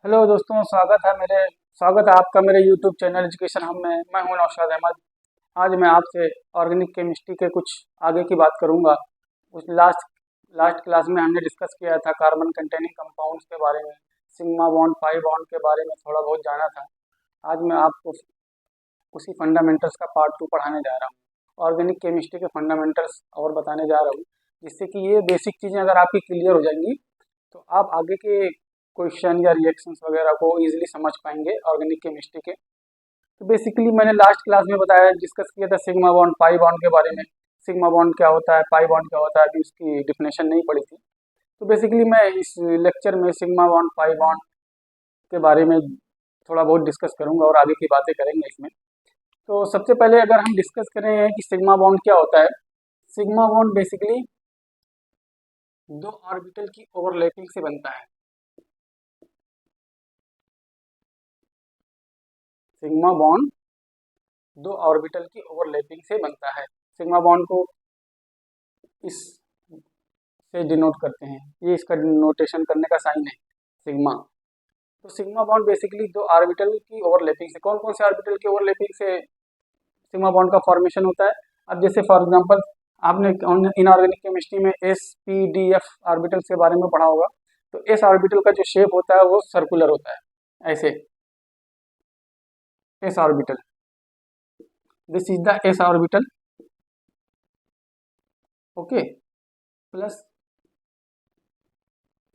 Hello दोस्तों, स्वागत है आपका मेरे यूट्यूब चैनल एजुकेशन हम में। मैं हूं नौशाद अहमद। आज मैं आपसे ऑर्गेनिक केमिस्ट्री के कुछ आगे की बात करूंगा। उस लास्ट लास्ट क्लास में हमने डिस्कस किया था कार्बन कंटेनिंग कंपाउंड्स के बारे में, सिग्मा बॉन्ड पाई बॉन्ड के बारे में थोड़ा बहुत जाना था। आज मैं आपको उसी फंडामेंटल्स का पार्ट 2 पढ़ाने जा रहा हूँ। ऑर्गेनिक केमिस्ट्री के फंडामेंटल्स और बताने जा रहा हूँ, जिससे कि ये बेसिक चीज़ें अगर आपकी क्लियर हो जाएंगी तो आप आगे के क्वेश्चन या रिएक्शंस वगैरह को इजीली समझ पाएंगे ऑर्गेनिक केमिस्ट्री के। तो बेसिकली मैंने लास्ट क्लास में बताया, डिस्कस किया था सिग्मा बॉन्ड पाई बॉन्ड के बारे में। सिग्मा बॉन्ड क्या होता है, पाई बॉन्ड क्या होता है, अभी उसकी डिफिनेशन नहीं पड़ी थी। तो बेसिकली मैं इस लेक्चर में सिग्मा बॉन्ड पाई बॉन्ड के बारे में थोड़ा बहुत डिस्कस करूंगा और आगे की बातें करेंगे इसमें। तो सबसे पहले अगर हम डिस्कस करें कि सिग्मा बॉन्ड क्या होता है, सिग्मा बॉन्ड बेसिकली दो ऑर्बिटल की ओवरलैपिंग से बनता है। सिग्मा बॉन्ड दो ऑर्बिटल की ओवरलैपिंग से बनता है। सिग्मा बॉन्ड को इस से डिनोट करते हैं, ये इसका नोटेशन करने का साइन है सिग्मा। तो सिग्मा बॉन्ड बेसिकली दो ऑर्बिटल की ओवरलैपिंग से, कौन कौन से ऑर्बिटल की ओवरलैपिंग से सिग्मा बॉन्ड का फॉर्मेशन होता है। अब जैसे फॉर एग्जांपल आपने इनऑर्गेनिक केमिस्ट्री में sp-d-f ऑर्बिटल के बारे में पढ़ा होगा। तो एस ऑर्बिटल का जो शेप होता है वो सर्कुलर होता है, ऐसे S orbital, this is the S orbital. Okay, plus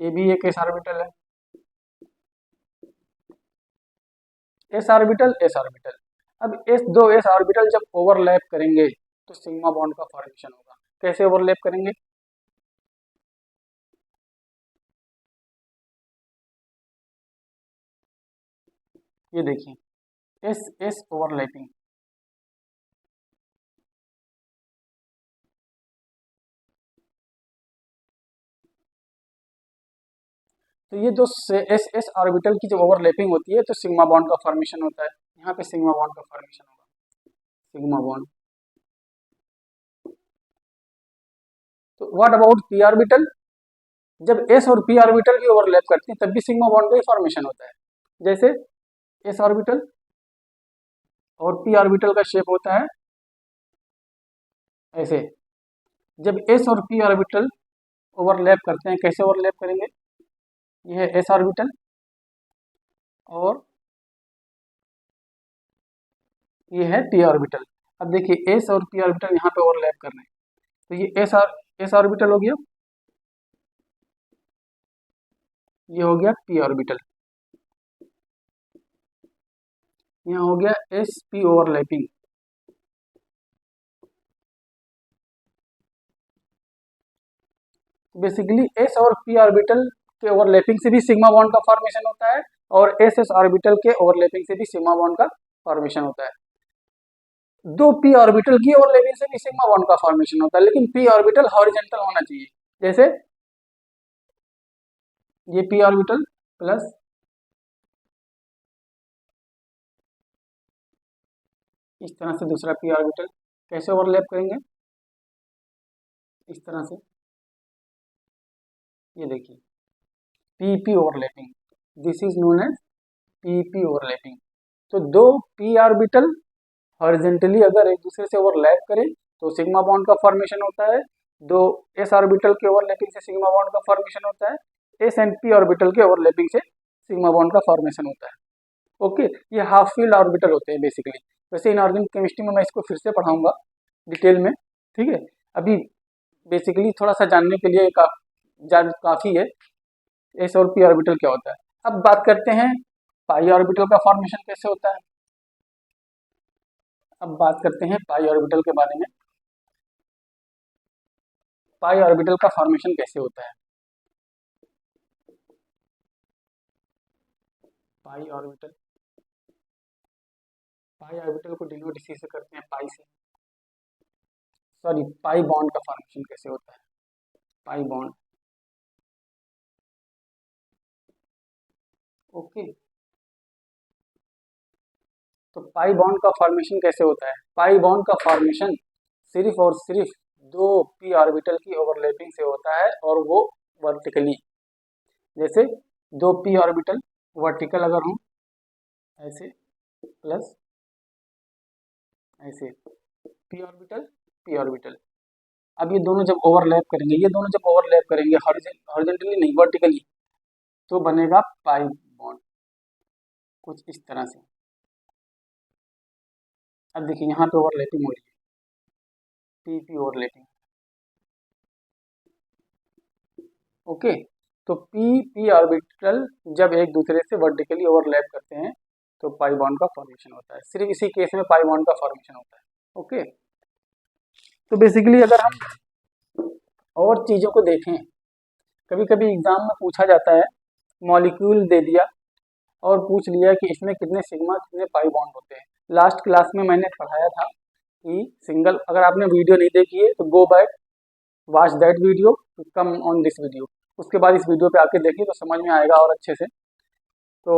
ये भी एक एस ऑर्बिटल है, एस ऑर्बिटल। अब एस दो एस ऑर्बिटल जब ओवरलैप करेंगे तो सिग्मा बॉन्ड का फॉर्मेशन होगा। कैसे ओवरलैप करेंगे, ये देखिए एस एस ओवरलैपिंग। तो ये जो एस एस ऑर्बिटल की जब ओवरलैपिंग होती है तो सिग्मा बॉन्ड का फॉर्मेशन होता है। यहाँ पे सिग्मा बॉन्ड का फॉर्मेशन होगा, सिग्मा बॉन्ड। तो व्हाट अबाउट पी ऑर्बिटल, जब एस और पी ऑर्बिटल भी ओवरलैप करती हैं तब भी सिग्मा बॉन्ड का ही फॉर्मेशन होता है। जैसे एस ऑर्बिटल और पी ऑर्बिटल का शेप होता है ऐसे। जब एस और पी ऑर्बिटल ओवरलैप करते हैं, कैसे ओवरलैप करेंगे, ये है एस ऑर्बिटल और ये है पी ऑर्बिटल। अब देखिए एस और पी ऑर्बिटल यहाँ पे ओवरलैप कर रहे हैं, तो ये एस ऑर्बिटल हो गया, ये हो गया पी ऑर्बिटल, यहाँ हो गया S P overlapping. Basically S और पी ऑर्बिटल के ओवरलैपिंग से भी सिग्मा बॉन्ड का फॉर्मेशन होता है और एस एस ऑर्बिटल के ओवरलैपिंग से भी सिग्मा बॉन्ड का फॉर्मेशन होता है। दो पी ऑर्बिटल की ओवरलैपिंग से भी सिग्मा बॉन्ड का फॉर्मेशन होता है, लेकिन पी ऑर्बिटल हॉरिजॉन्टल होना चाहिए। जैसे ये पी ऑर्बिटल प्लस इस तरह से दूसरा पी ऑर्बिटल, कैसे ओवरलैप करेंगे, इस तरह से, ये देखिए P overlapping, this is known as P overlapping. तो दो पी ऑर्बिटल हॉरिजॉन्टली अगर एक दूसरे से ओवरलैप करें तो सिग्मा बॉन्ड का फॉर्मेशन होता है। दो एस ऑर्बिटल के ओवरलैपिंग से सिग्मा बॉन्ड का फॉर्मेशन होता है। एस एंड पी ऑर्बिटल के ओवरलैपिंग से सिग्मा बॉन्ड का फॉर्मेशन होता है। ओके, ये हाफ फील्ड ऑर्बिटल होते हैं बेसिकली। वैसे इनऑर्गेनिक केमिस्ट्री में मैं इसको फिर से पढ़ाऊंगा डिटेल में, ठीक है। अभी बेसिकली थोड़ा सा जानने के लिए काफ़ी है एस और पी ऑर्बिटल क्या होता है। अब बात करते हैं पाई ऑर्बिटल का फॉर्मेशन कैसे होता है। अब बात करते हैं पाई ऑर्बिटल के बारे में। पाई ऑर्बिटल का फॉर्मेशन कैसे होता है, पाई ऑर्बिटल, पाई ऑर्बिटल को डिनोट इसी से करते हैं पाई से, सॉरी पाई बॉन्ड का फॉर्मेशन कैसे होता है, पाई बॉन्ड। ओके, तो पाई बॉन्ड का फॉर्मेशन कैसे होता है, पाई बॉन्ड का फॉर्मेशन सिर्फ और सिर्फ दो पी ऑर्बिटल की ओवरलैपिंग से होता है और वो वर्टिकली। जैसे दो पी ऑर्बिटल वर्टिकल अगर हूँ ऐसे प्लस ऐसे पी ऑर्बिटल पी ऑर्बिटल। अब ये दोनों जब ओवरलैप करेंगे, ये दोनों जब ओवरलैप करेंगे हॉरिजॉन्टली नहीं वर्टिकली, तो बनेगा पाई बॉन्ड कुछ इस तरह से। अब देखिए यहाँ पे ओवरलैपिंग हो रही है, पी पी ओवरलैपिंग। ओके, तो पी पी ऑर्बिटल जब एक दूसरे से वर्टिकली ओवरलैप करते हैं तो पाई बॉन्ड का फॉर्मेशन होता है। सिर्फ इसी केस में पाई बॉन्ड का फॉर्मेशन होता है। ओके, तो बेसिकली अगर हम और चीज़ों को देखें, कभी कभी एग्जाम में पूछा जाता है, मॉलिक्यूल दे दिया और पूछ लिया कि इसमें कितने सिग्मा कितने पाई बॉन्ड होते हैं। लास्ट क्लास में मैंने पढ़ाया था कि सिंगल, अगर आपने वीडियो नहीं देखी है तो go back watch that video come on this video, उसके बाद इस वीडियो पे आके देखिए तो समझ में आएगा और अच्छे से। तो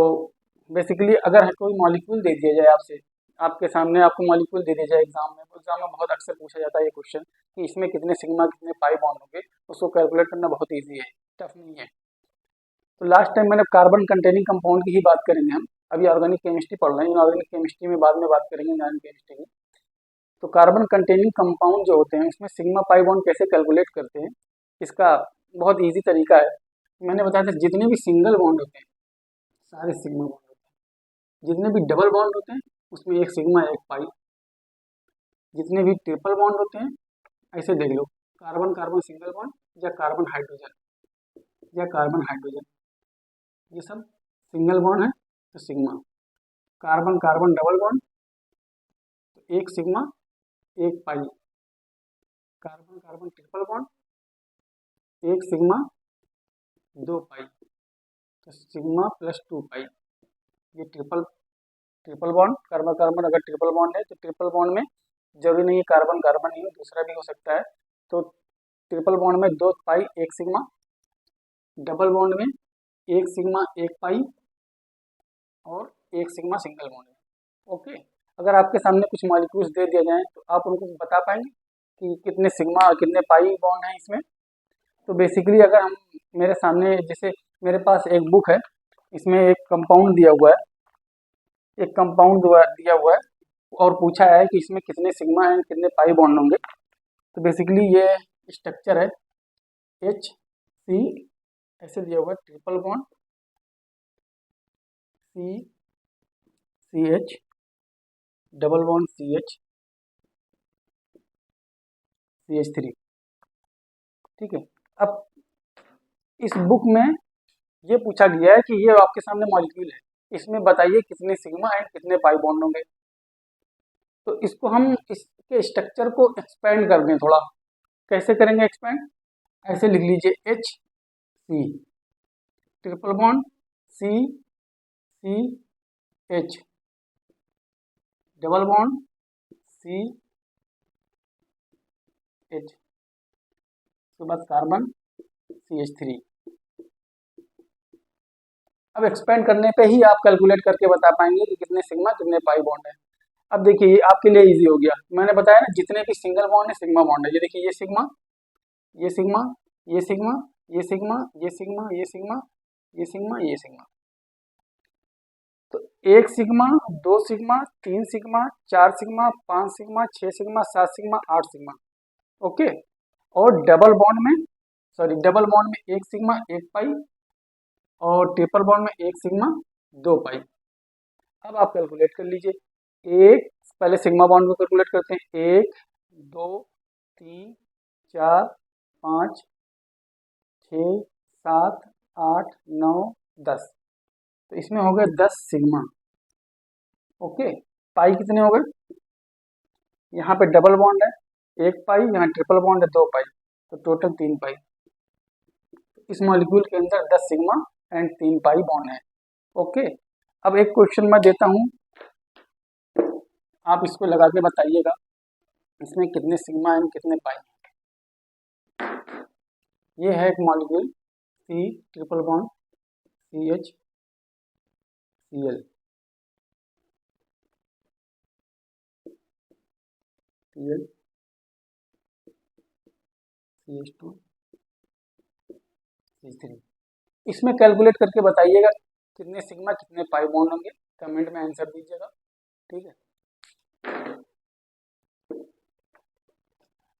बेसिकली अगर कोई मॉलिक्यूल दे दिया जाए आपसे, आपके सामने आपको मॉलिक्यूल दे दिया जाए एग्जाम में, तो एग्जाम में बहुत अक्सर पूछा जाता है ये क्वेश्चन कि इसमें कितने सिग्मा कितने पाई बॉन्ड होंगे, उसको कैलकुलेट करना बहुत ईजी है, टफ नहीं है। तो लास्ट टाइम मैंने कार्बन कंटेनिंग कंपाउंड की ही बात करेंगे हम, अभी ऑर्गेनिक केमिस्ट्री पढ़ रहे हैं, इनऑर्गेनिक केमिस्ट्री में बाद में बात करेंगे इनऑर्गेनिक केमिस्ट्री की। तो कार्बन कंटेनिंग कंपाउंड जो होते हैं उसमें सिग्मा पाई बॉन्ड कैसे कैलकुलेट करते हैं, इसका बहुत ईजी तरीका है। मैंने बताया था जितने भी सिंगल बॉन्ड होते हैं सारे सिग्मा बॉन्ड होते हैं, जितने भी डबल बॉन्ड होते हैं उसमें एक सिग्मा एक पाई, जितने भी ट्रिपल बॉन्ड होते हैं ऐसे देख लो, कार्बन कार्बन सिंगल बॉन्ड या कार्बन हाइड्रोजन या कार्बन हाइड्रोजन, ये सब सिंगल बॉन्ड है तो sigma. Carbon carbon double bond तो एक सिग्मा एक पाई। कार्बन कार्बन ट्रिपल बॉन्ड एक सिग्मा दो पाई, तो सिग्मा प्लस टू पाई। ये triple triple bond, carbon carbon अगर ट्रिपल बॉन्ड है तो ट्रिपल बॉन्ड में जरूरी नहीं है कार्बन कार्बन ही हो, दूसरा भी हो सकता है। तो ट्रिपल बॉन्ड में दो पाई एक सिग्मा, डबल बॉन्ड में एक सिग्मा एक पाई और एक सिग्मा सिंगल बॉन्ड है। ओके, अगर आपके सामने कुछ मॉलिक्यूल्स दे दिए जाएं तो आप उनको बता पाएंगे कि कितने सिग्मा और कितने पाई बॉन्ड हैं इसमें। तो बेसिकली अगर हम, मेरे सामने जैसे मेरे पास एक बुक है, इसमें एक कंपाउंड दिया हुआ है, एक कंपाउंड दिया हुआ है और पूछा है कि इसमें कितने सिग्मा एंड कितने पाई बॉन्ड होंगे। तो बेसिकली ये स्ट्रक्चर है एच सी, ऐसे दिया हुआ है, triple bond C C H, double bond C H three. ठीक है, अब इस बुक में ये पूछा गया है कि ये आपके सामने मॉलिक्यूल है, इसमें बताइए कितने सिग्मा एंड कितने पाई बॉन्ड होंगे। तो इसको हम इसके स्ट्रक्चर को एक्सपेंड कर दें थोड़ा, कैसे करेंगे एक्सपेंड, ऐसे लिख लीजिए H C triple bond C C H double bond C H, उसके बाद कार्बन CH3। अब एक्सपेंड करने पे ही आप कैलकुलेट करके बता पाएंगे कि कितने सिग्मा कितने पाई बॉन्ड है। अब देखिए ये आपके लिए इजी हो गया, मैंने बताया ना जितने भी सिंगल बॉन्ड है सिग्मा बॉन्ड है। ये देखिए ये सिग्मा ये सिग्मा ये सिग्मा ये सिग्मा ये सिग्मा ये सिग्मा ये सिग्मा ये सिग्मा। तो एक सिग्मा दो सिग्मा तीन सिग्मा चार सिग्मा पाँच सिग्मा छः सिग्मा सात सिग्मा आठ सिग्मा। ओके, और डबल बॉन्ड में, सॉरी डबल बॉन्ड में एक सिग्मा एक पाई और ट्रिपल बॉन्ड में एक सिग्मा दो पाई। अब आप कैलकुलेट कर लीजिए, एक पहले सिग्मा बॉन्ड को कैलकुलेट करते हैं, एक दो तीन चार पाँच छः सात आठ नौ दस, तो इसमें हो गए 10 सिग्मा। ओके, पाई कितने हो गए, यहाँ पे डबल बॉन्ड है एक पाई, यहाँ ट्रिपल बॉन्ड है दो पाई, तो टोटल 3 पाई। इस मॉलिक्यूल के अंदर 10 सिग्मा एंड 3 पाई बॉन्ड है। ओके, अब एक क्वेश्चन मैं देता हूँ, आप इसको लगा के बताइएगा इसमें कितने सिग्मा एंड कितने पाई। ये है एक molecule C triple bond CH Cl Cl CH2 CH3, इसमें कैलकुलेट करके बताइएगा कितने सिग्मा कितने पाई बॉन्ड होंगे, कमेंट में आंसर दीजिएगा। ठीक है,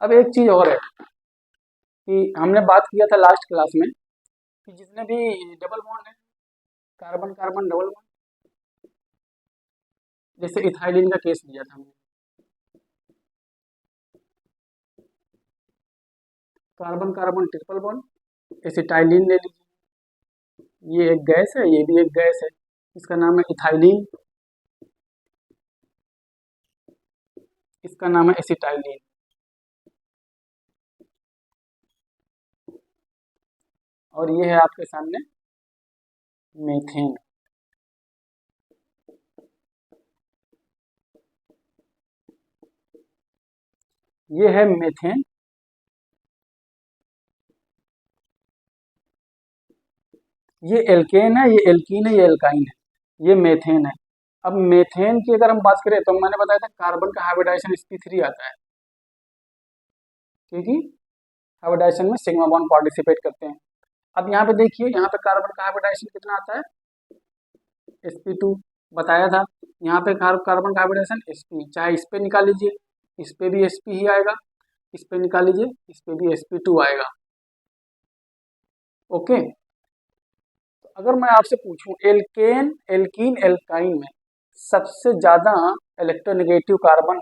अब एक चीज और है कि हमने बात किया था लास्ट क्लास में कि जितने भी डबल बॉन्ड है, कार्बन कार्बन डबल बॉन्ड, जैसे इथाइलिन का केस लिया था हमने, carbon carbon triple bond, acetylene ले लीजिए, ये एक गैस है, ये भी एक गैस है, इसका नाम है इथाइलिन, इसका नाम है एसिटाइलिन। और ये है आपके सामने मीथेन। ये है मीथेन, ये एल्केन है, ये एल्कीन है, ये एल्काइन है, ये मेथेन है। अब मेथेन की अगर हम बात करें तो मैंने बताया था कार्बन का हाइब्रिडाइजेशन sp3 आता है, क्योंकि हाइब्रिडाइजेशन में सिग्मा बॉन्ड पार्टिसिपेट करते हैं। अब यहाँ पे देखिए, यहाँ पे कार्बन का हाइब्रिडाइजेशन कितना आता है, sp2 बताया था। यहाँ पे कार्बन का हाइब्रिडाइजेशन sp, चाहे इस पे निकाल लीजिए, इस पे भी sp ही आएगा, इस पे निकाल लीजिए, इस पे भी sp2 आएगा। ओके, तो अगर मैं आपसे पूछूं एल्केन एल्कीन एल्काइन में सबसे ज्यादा इलेक्ट्रोनेगेटिव कार्बन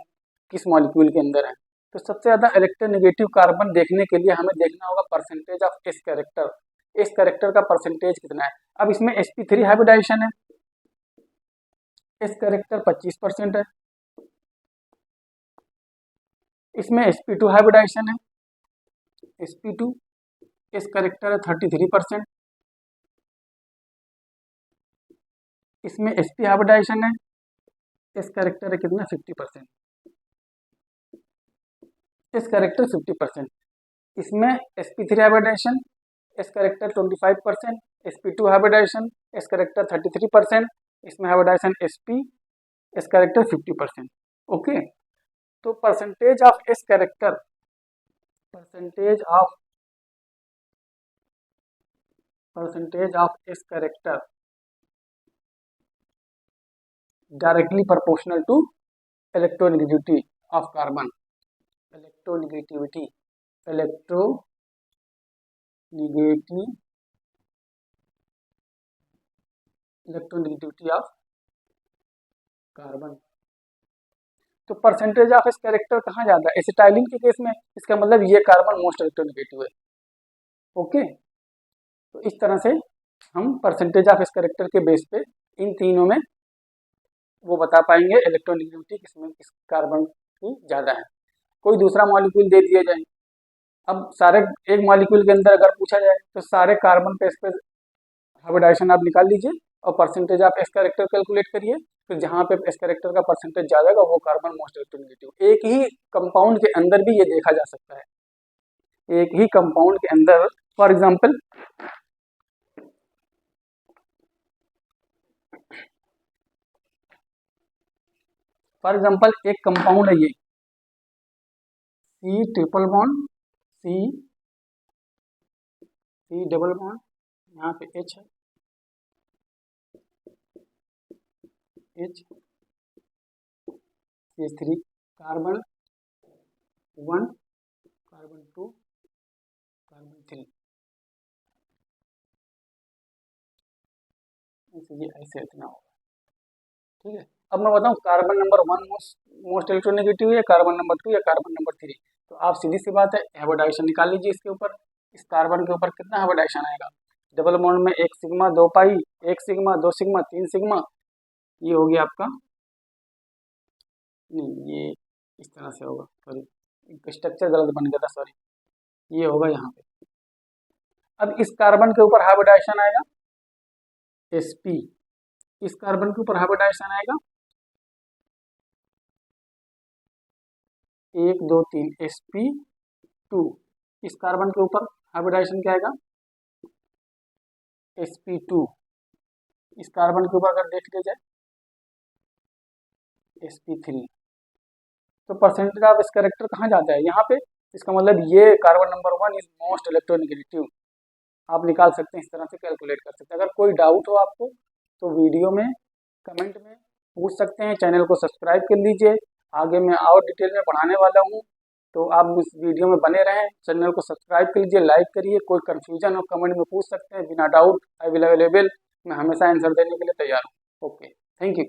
किस मॉलिक्यूल के अंदर है, तो सबसे ज्यादा इलेक्ट्रोनेगेटिव कार्बन देखने के लिए हमें देखना होगा percentage of s character, S character का परसेंटेज कितना है। अब इसमें sp3 हाइब्रिडाइजेशन है, एस कैरेक्टर 25% है, इसमें sp2 हाइब्रिडाइजेशन है, sp2 एस कैरेक्टर है 33%, इसमें sp हाइब्रिडाइजेशन है, एस कैरेक्टर है कितना 50%, एस कैरेक्टर 50%, इसमें sp3 hybridization s character 25%, sp2 hybridization s character 33%, इसमें hybridization sp s character 50%। Okay, तो percentage of s character, percentage of s character directly proportional to electronegativity of carbon, electronegativity of carbon. तो percentage of s character कहाँ जाता है, acetylene के case में, इसका मतलब ये कार्बन मोस्ट इलेक्ट्रोनेगेटिव है। ओके, तो इस तरह से हम परसेंटेज ऑफ इस कैरेक्टर के बेस पे इन तीनों में वो बता पाएंगे इलेक्ट्रोनेगेटिविटी किसमें किस कार्बन की ज़्यादा है। कोई दूसरा मॉलिक्यूल दे दिया जाए, अब सारे एक मॉलिक्यूल के अंदर अगर पूछा जाए तो सारे कार्बन पे इस पे हाइब्रिडाइजेशन आप निकाल लीजिए और percentage of s character calculate करिए, फिर जहाँ पे एस कैरेक्टर का परसेंटेज ज़्यादा होगा वो कार्बन मोस्ट इलेक्ट्रोनेगेटिव। एक ही कंपाउंड के अंदर भी ये देखा जा सकता है, एक ही कंपाउंड के अंदर, फॉर एग्जाम्पल एक कंपाउंड है ये C triple bond, C double bond, यहाँ पे H है, H CH3, carbon 1, carbon 2, carbon 3, ये ऐसे इतना होगा। ठीक है, अब मैं बताऊं कार्बन नंबर 1 मोस्ट इलेक्ट्रोनेगेटिव या कार्बन नंबर 2 या कार्बन नंबर 3, तो आप सीधी सी बात है हाइब्रिडाइजेशन निकाल लीजिए इसके ऊपर, इस कार्बन के ऊपर कितना हाइब्रिडाइजेशन आएगा। डबल बॉन्ड में 1 सिग्मा 2 पाई, 1 सिग्मा 2 सिग्मा 3 सिग्मा, ये हो गया आपका, नहीं ये इस तरह से होगा, सॉरी स्ट्रक्चर गलत बन गया था, सॉरी, ये होगा यहाँ पे। अब इस कार्बन के ऊपर हाइब्रिडाइजेशन आएगा sp, इस कार्बन के ऊपर हाइब्रिडाइजेशन आएगा 1 2 3 sp2, इस कार्बन के ऊपर हाइब्रिडाइजेशन क्या आएगा sp2, इस कार्बन के ऊपर अगर देख लिया जाए sp3, तो परसेंटेज ऑफ इस कैरेक्टर कहाँ जाता है यहाँ पे, इसका मतलब ये carbon number 1 is most electronegative, आप निकाल सकते हैं, इस तरह से कैलकुलेट कर सकते हैं। अगर कोई डाउट हो आपको तो वीडियो में कमेंट में पूछ सकते हैं। चैनल को सब्सक्राइब कर लीजिए, आगे मैं और डिटेल में पढ़ाने वाला हूँ, तो आप इस वीडियो में बने रहें। चैनल को सब्सक्राइब कर लीजिए, लाइक करिए। कोई कन्फ्यूजन हो कमेंट में पूछ सकते हैं, बिना डाउट आई विल अवेलेबल। मैं हमेशा आंसर देने के लिए तैयार हूँ। Okay, thank you.